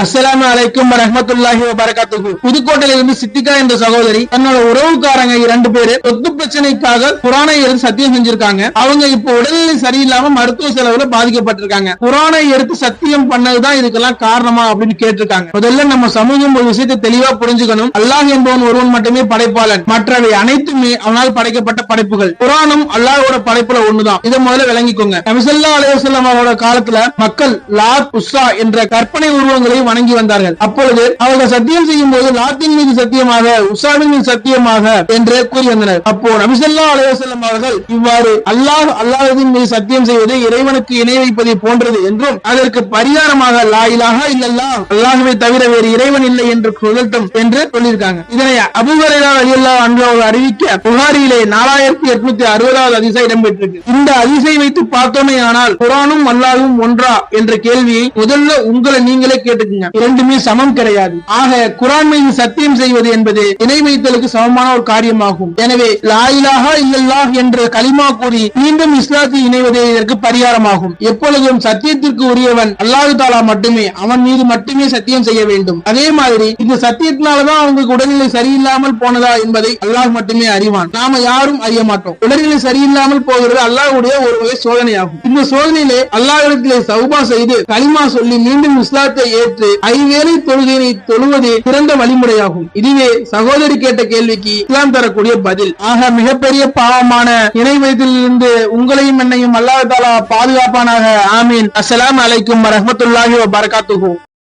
அஸ்ஸலாமு அலைக்கும் வரஹ்மத்துல்லாஹி வபரகாத்துஹு. புதுக்கோட்டையிலிருந்து சித்திகா என்ற சகோதரி தன்னோட உறவுக்காரங்க 2 பேரு சொத்து பிரச்சனைக்காக குர்ஆனை எடுத்து சத்தியம் செஞ்சிருக்காங்க. அவங்க இப்போ உடல்நிலை சரியில்லாம மருத்துவ செலவுல பாதிக்கப்பட்டிருக்காங்க. குர்ஆனை எடுத்து சத்தியம் பண்ணதுதான் இதுக்கெல்லாம் காரணமா அப்படின்னு கேட்டிருக்காங்க. முதல்ல நம்ம சமூகம் ஒரு விஷயத்தை தெளிவா புரிஞ்சுக்கணும். அல்லாஹ் என்பவன் ஒருவன் மட்டுமே படைப்பாளன், மற்றவை அனைத்துமே அவனால் படைக்கப்பட்ட படைப்புகள். குர்ஆனும் அல்லாஹ்வோட படைப்புல ஒண்ணுதான். இதை முதல்ல விளங்கிக்கோங்க. நபி ஸல்லல்லாஹு அலைஹி வஸல்லம் அவரோட காலத்துல மக்கள் லாத், உஸ்ஸா என்ற கற்பனை உருவங்களை வணங்கி வந்தார்கள். அப்பொழுது அவர்கள் சத்தியம் செய்யும் போது லாத்தின் மீது சத்தியமாக, உஸ்ஸாவின் மீது சத்தியமாக என்று கூறி வந்தனர். அப்போ நபி ஸல்லல்லாஹு அலைஹி வஸல்லம் அவர்கள் இவ்வாறு அல்லாஹ்வின் மீது சத்தியம் செய்வது இறைவனுக்கு இணை வைப்பதை போன்றது என்றும் அதற்கு பரிகாரமாக லா இலாஹா இல்லல்லாஹ், அல்லாஹ்வை தவிர வேறு இறைவன் இல்லை என்று சொல்லட்டும் என்று சொல்லியிருக்காங்க. இதனை அபூ ஹுரைரா ரலியல்லாஹு அன்ஹு அவர்கள் அறிவிக்க புகாரியிலே 4860வது ஹதீஸா இடம்பெற்றிருக்கு. இந்த ஹதீஸை வைத்து பார்த்தோமே ஆனால் குர்ஆனும் அல்லாஹ்வும் ஒன்றா என்ற கேள்வியை முதல்ல உங்களை நீங்களே கேட்டுக்கங்க. இரண்டுமே சமம் கிடையாது. ஆக குர்ஆன் மீது சத்தியம் செய்வது என்பது இணை வைத்தலுக்கு சமமான ஒரு காரியமாகும். எனவே லா இலாஹா இல்லல்லாஹ் என்ற கலிமா கூறி மீண்டும் இஸ்லாத்தில் இணைவதே இதற்கு பரிகாரமாகும். எப்பொழுதும் சத்தியத்திற்கு உரியவன் அல்லாஹ் தஆலா மட்டுமே, அவன் மீது மட்டுமே சத்தியம் செய்ய வேண்டும். அதே மாதிரி இந்த சத்தியத்தினாலதான் அவங்களுக்கு உடல்நிலை சரியில்லாமல் போனதா என்பதை அல்லாஹ் மட்டுமே அறிவான். நாம யாரும் அறிய மாட்டோம். உடல்நிலை சரியில்லாமல் போகிறது அல்லாஹ்வுடைய ஒரு வகை சோதனையாகும். இந்த சோதனையிலே அல்லாஹ்விடத்திலே தௌபா செய்து கலிமா சொல்லி மீண்டும் இஸ்லாத்தை ஏற்று ஐவேளை தொழுகையை தொழுவதே சிறந்த வழிமுறையாகும். இதுவே சகோதரி கேட்ட கேள்விக்கு இஸ்லாம் தரக்கூடிய பதில். ஆக மிகப்பெரிய பாவமான இணை வைத்தலிலிருந்து உங்களையும் என்னையும் அல்லாஹ் தஆலா பாதுகாப்பானாக. ஆமீன். அஸ்ஸலாமு அலைக்கும் வரஹ்மத்துல்லாஹி வபரகாத்துஹு.